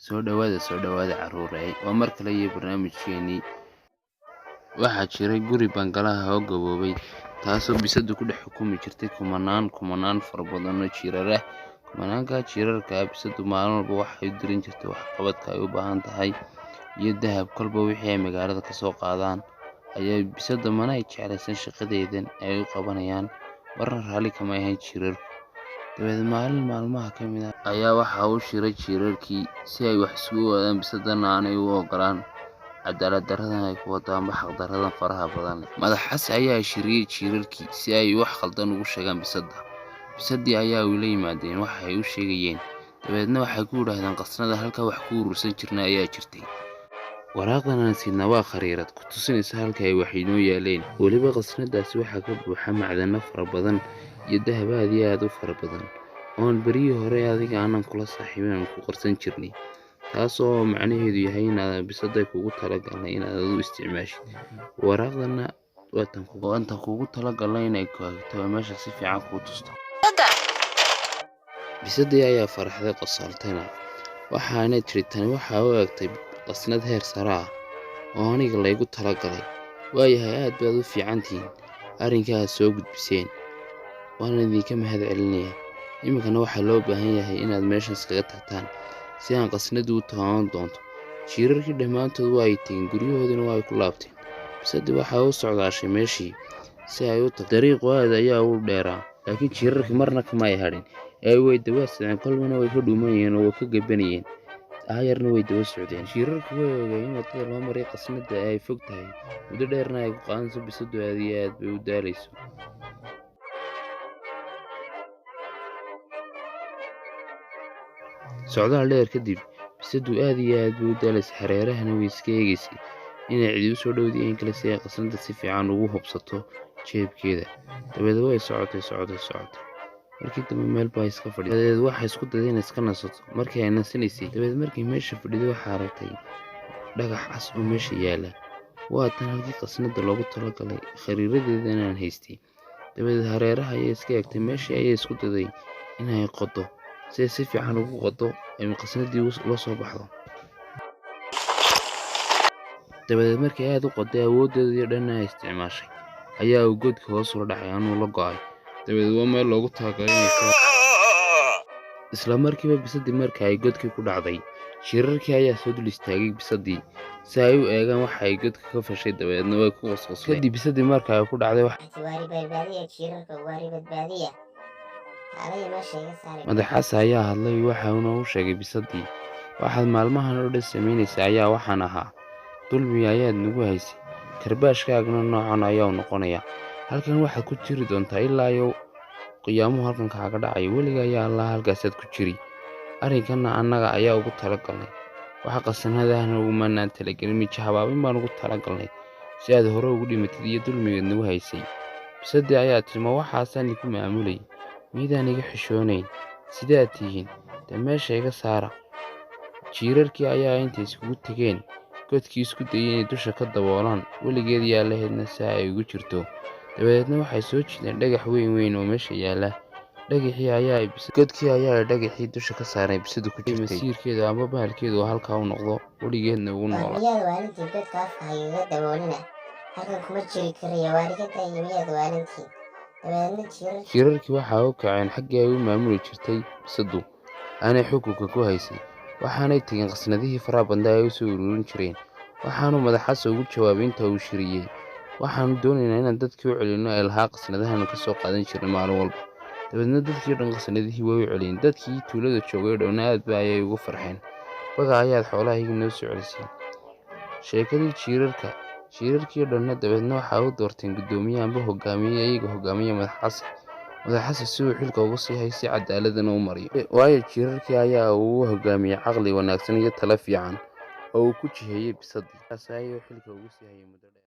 Soo dhawaada carruurey. Waa mar kale iyo barnaamijkeenii. Waxaa jiray guri bangalaha oo gaboobay, taasoo bisadu ku dhex xukumi jirtay kumanaan fara badan oo jirar ah. Kumanaanka jirarka ah, bisadu maalin walba waxay u dirin jirtay waxqabadka ay u baahan tahay iyo dahab. Kolba wixii ay magaalada ka soo qaadaan ayay bisada mana ay jeclaysan shaqadeedan ay u qabanayaan, marna raalli kama ahayn jirarku. Dabeed maalin maalmaha ka mid ah ayaa waxa uu shiray jirarkii si ay wax isugu wadaan, bisadana aanay u ogolaan cadaalad daradan ay ku wadaan xaq daradan faraha badan leh. Madaxaas ayaa shiriyay jirarkii si ay wax khaldan ugu sheegaan bisada. Bisadii ayaa ula yimaadeen waxa ay u sheegayeen, dabeedna waxay ku yidhaahdeen qasnada halka wax ku urursan jirna ayaa jirtay. Waraaqdan aan sidna waa khariirad ku tusinaysa halka ay wax inoo yaaleen. Weliba qasnadaasi waxaa ka buuxa macdano fara badan iyo dahab aad iyo aad u fara badan oon berihii hore adiga aanan kula saaxiibin ku qarsan jirnay, taasoo macnaheedu yahay inaad bisada kugu talagalnay inaad u isticmaashid. Waraaqdana waa tan kugu talagalnay inay kaagto meesha si fiican kuu tusto. Bisadii ayaa faraxday qosaaltayna, waxaana tiri tani waxa u egtay qasnad heer sare ah oo aniga laygu talagalay. Waayahay, aad baad u fiicantihiin arrinkaa soo gudbiseen, waana idinka mahad celinayaa. Iminkana waxaa loo baahan yahay inaad meeshan iskaga tagtaan si aan qasnadu u taaban doonto. Jirarkii dhammaantood waa ay tegeen, guryahoodina waa ay ku laabteen. Bisadii waxay u socdaashay meeshii si ay u tagto. Dariiqu aad ayaa u dheeraa, laakiin jirarkii marna kama ay hadhin ee way daba socdeen. Kolbana way ka dhuumanayeen oo way ka gabanayeen, aayarna way daba socdeen. Jirarkii way ogaayeen in wadada loo maray qasnada ay fog tahay, muddo dheerna ay ku qaadanayso. Bisadu aad iyo aad bay u daalayso. Socdaal dheer kadib, bisadu aad iyo aad bay u daalaysay, hareerahana way iska eegaysay inay cidi u soo dhowday in kale si ay qasnada si fiican ugu hubsato jeebkeeda. Dabeed way socotay. Markii dambe meel baa iska fadhiday. Dabeed waxay isku dayday inay iska nasato. Markii ay nasanaysay, dabeed markii meesha fadhiday waxaa aragtay dhagax cas oo meesha yaala. Waa tan halkii qasnada loogu talagalay, khariiradeedana aan haystay. Dabeed hareeraha ayay iska eegtay, meeshii ayay isku dayday inay qodo si ay si fiican ugu qodo ay qasnadii la soo baxdo. Dabeed markii aad u qoday awooddeedii dhan ay isticmaashay ayaa uu godka hoos ula dhacay anuu la go'ay. Dabeed waa meel loogu talagalay isla markiiba bisadii markii ay godkii ku dhacday, jirarkii ayaa soo dul istaagay bisadii si ay u eegaan waxa ay godka ka fashay. Dabeedna way ku qosqosleen. Kadib bisadii markii ay ku dhacday madaxaas ayaa hadlay, waxaana uu sheegay bisadii, waxaad maalmahan oo dhan samaynaysa ayaa waxaan ahaa dulmi ayaad nagu haysay. Karbaashkaagna noocan ayaa u noqonaya. Halkan waxaad ku jiri doontaa ilaa iyo qiyaamuhu halkan kaaga dhacay. Weliga ayaa allah halkaasaad ku jiri. Arrinkana annaga ayaa ugu talagalnay. Waxa qasnadahana ugumanaan talagelin, miji habaabin baan ugu talagalnay si aad hore ugu dhimatid iyo dulmigeed nagu haysay. Bisadii ayaa tiri, ma waxaasaan idinku maamulay, miidaan iga xishoonayn. Sidaad tihiin dee meesha iga saara. Jirarkii ayaa intay iskugu tegeen godkii isku dayay inay dusha ka daboolaan, weligeed yaa lahaydna si ay ugu jirto. Dabeedna waxay soo jiideen dhagax weyn oo meesha yaala. Godkii ayaa dhagaxii dusha ka saaray bisadu ku jirtay. Masiirkeedu ama bahalkeedu oo halkaa u noqdo, weligeedna ugu noolaa. Jirarkii waxa u kaceen xaggii ay u maamuli jirtay bisadu aanay xukunka ku haysay, waxaanay tageen qasnadihii faraha badnaa ay u soo ururin jireen. Waxaanu madaxaas ugu jawaabay inta uu shiriyey, waxaanu doonaynaa inaan dadkii u celino ee lahaa qasnadahan ka soo qaadan jirnay maalin walba. Dabeedna dadkii dhan qasnadihii way u celiyeen. Dadkii tuulada joogay dhowna aad ba ayay ugu farxeen. Baga ayaad xoolahayga noo soo celiseen. Sheekadii jirarkii dhanna dabeedna waxa u doorteen guddoomiye amba hogaamiye, iyaga hogaamiye madaxaas si uu xilka uga sii hay si cadaaladana u mariyo. Waayo jirarkii ayaa uu hogaamiyey caqli wanaagsan iyo talo fiican oo uu ku jiheeyay bisadii. Taas ayuu xilka uga sii hayay muddo dheer.